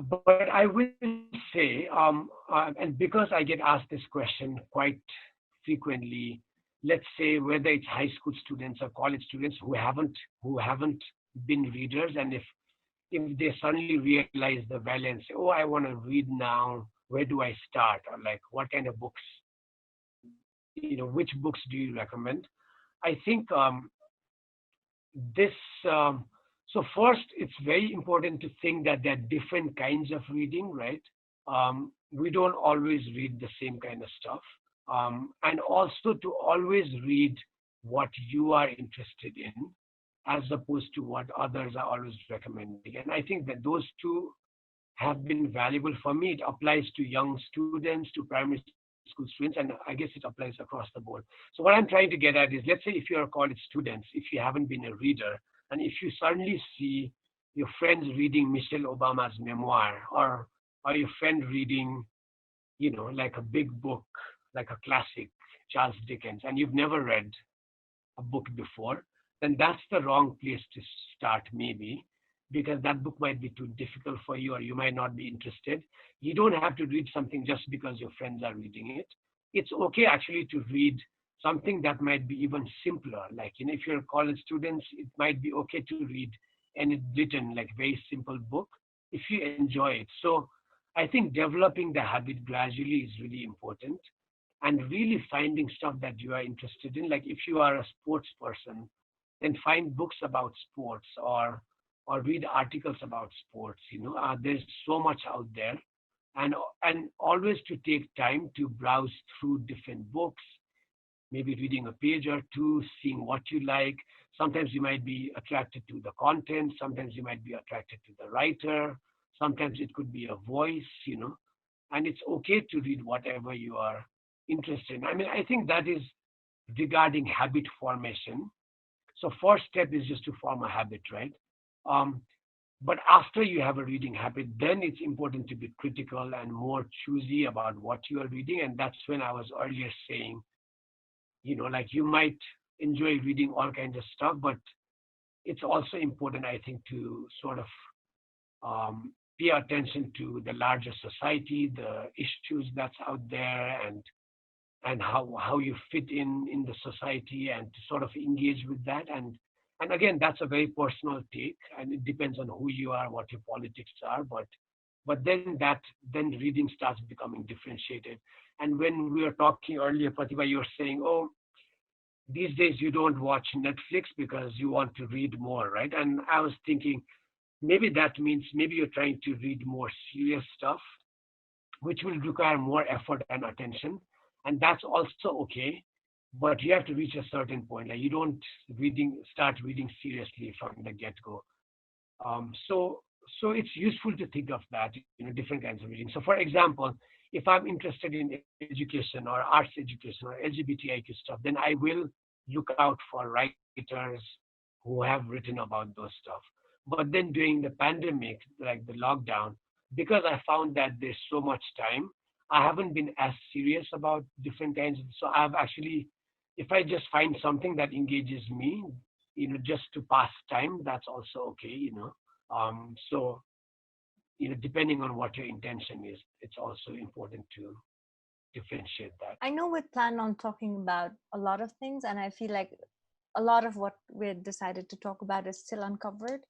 S2: but I will say, and because I get asked this question quite frequently, let's say whether it's high school students or college students who haven't been readers, and if they suddenly realize the value and say, oh, I want to read now, where do I start, or like what kind of books, which books do you recommend? I think this. So first, it's very important to think that there are different kinds of reading, right? We don't always read the same kind of stuff, and also to always read what you are interested in, as opposed to what others are always recommending. And I think that those two have been valuable for me. It applies to young students, to primary school students, and I guess it applies across the board. So what I'm trying to get at is, let's say if you're a college student, if you haven't been a reader, and if you suddenly see your friends reading Michelle Obama's memoir, or your friend reading, like a big book, like a classic, Charles Dickens, and you've never read a book before, then that's the wrong place to start maybe, because that book might be too difficult for you, or you might not be interested. You don't have to read something just because your friends are reading it. It's okay actually to read something that might be even simpler. Like, if you're college students, it might be okay to read any written, like very simple book. if you enjoy it. So I think developing the habit gradually is really important, and really finding stuff that you are interested in. Like if you are a sports person, then find books about sports, or read articles about sports. There's so much out there, and and always to take time to browse through different books, maybe reading a page or two, seeing what you like. Sometimes you might be attracted to the content, sometimes you might be attracted to the writer, sometimes it could be a voice. And it's okay to read whatever you are interested in. I mean, I think that is regarding habit formation. So first step is just to form a habit, right? Um, but after you have a reading habit, then it's important to be critical and more choosy about what you are reading. And that's when I was earlier saying, like you might enjoy reading all kinds of stuff, but it's also important, I think, to sort of pay attention to the larger society, the issues that's out there, and how you fit in the society, and to sort of engage with that. And again, that's a very personal take, and it depends on who you are, what your politics are, but then reading starts becoming differentiated. And when we were talking earlier, Prateebha, you were saying, oh, these days you don't watch Netflix because you want to read more, right? And I was thinking, maybe that means maybe you're trying to read more serious stuff, which will require more effort and attention. And that's also okay. But you have to reach a certain point. Like you don't start reading seriously from the get-go. So it's useful to think of that, different kinds of reading. So for example, if I'm interested in education or arts education or LGBTIQ stuff, then I will look out for writers who have written about those stuff. But then during the pandemic, like the lockdown, because I found that there's so much time, I haven't been as serious about different kinds. So I've actually, if I just find something that engages me, just to pass time, that's also okay. So, depending on what your intention is, it's also important to differentiate that.
S1: I know we plan on talking about a lot of things, and I feel like a lot of what we decided to talk about is still uncovered.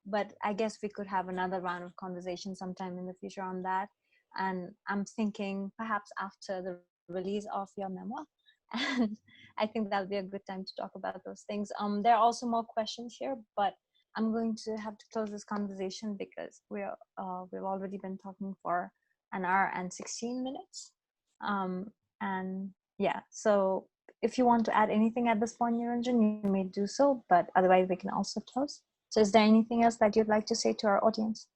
S1: But I guess we could have another round of conversation sometime in the future on that. And I'm thinking perhaps after the release of your memoir. And I think that'll be a good time to talk about those things. There are also more questions here, but I'm going to have to close this conversation because we've already been talking for an hour and 16 minutes. And yeah, so if you want to add anything at this point, Niranjan, you may do so, but otherwise we can also close. So is there anything else that you'd like to say to our audience?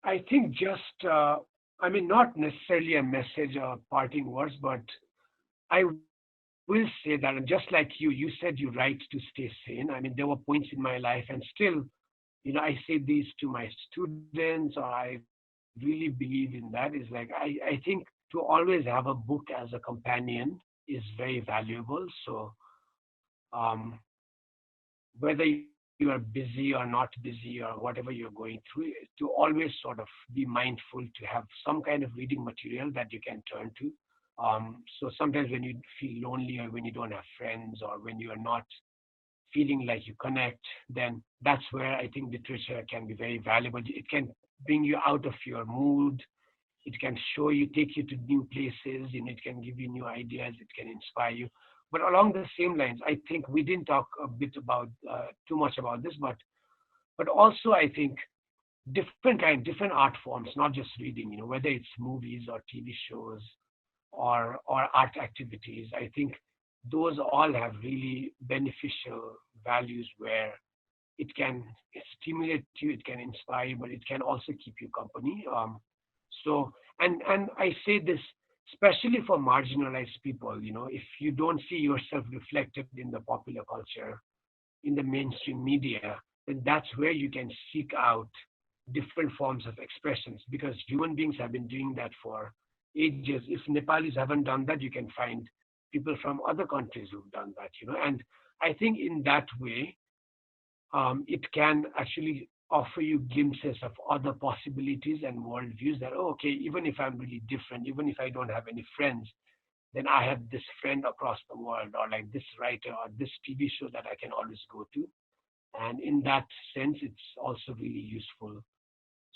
S2: I think just, not necessarily a message or parting words, but I will say that, and just like you said you write to stay sane. I mean, there were points in my life, and still, I say these to my students, or I really believe in that, is like, I think to always have a book as a companion is very valuable. So whether you are busy or not busy or whatever you're going through, to always sort of be mindful to have some kind of reading material that you can turn to. So sometimes when you feel lonely, or when you don't have friends, or when you are not feeling like you connect, then that's where I think literature can be very valuable. It can bring you out of your mood. It can show you, take you to new places, it can give you new ideas, it can inspire you. But along the same lines, I think we didn't talk a bit about too much about this, but also I think different art forms, not just reading, whether it's movies or TV shows or art activities. I think those all have really beneficial values where it can stimulate you, it can inspire you, but it can also keep you company. So, and I say this especially for marginalized people. If you don't see yourself reflected in the popular culture, in the mainstream media, then that's where you can seek out different forms of expressions, because human beings have been doing that for ages. If Nepalis haven't done that, you can find people from other countries who've done that. And I think in that way, it can actually offer you glimpses of other possibilities and worldviews, that, oh, okay, even if I'm really different, even if I don't have any friends, then I have this friend across the world, or like this writer or this TV show that I can always go to. And in that sense, it's also really useful.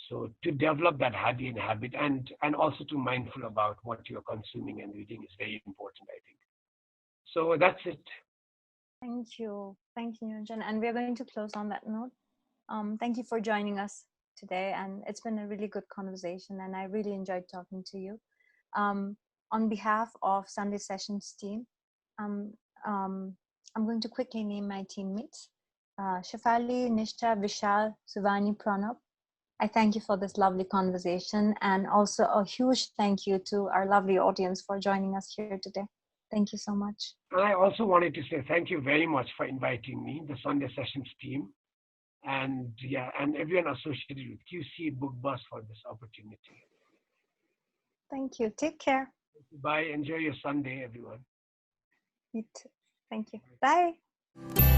S2: So to develop that habit and also to mindful about what you're consuming and reading is very important, I think. So that's it.
S1: Thank you. Thank you, Niranjan. And we're going to close on that note. Thank you for joining us today. And it's been a really good conversation. And I really enjoyed talking to you. On behalf of Sunday Sessions team, um, I'm going to quickly name my teammates. Shafali, Nishtha, Vishal, Suvani, Pranab. I thank you for this lovely conversation, and also a huge thank you to our lovely audience for joining us here today. Thank you so much.
S2: And I also wanted to say thank you very much for inviting me, the Sunday Sessions team, and and everyone associated with QC Book Bus for this opportunity.
S1: Thank you. Take care.
S2: Bye. Enjoy your Sunday, everyone.
S1: You too. Thank you. Bye.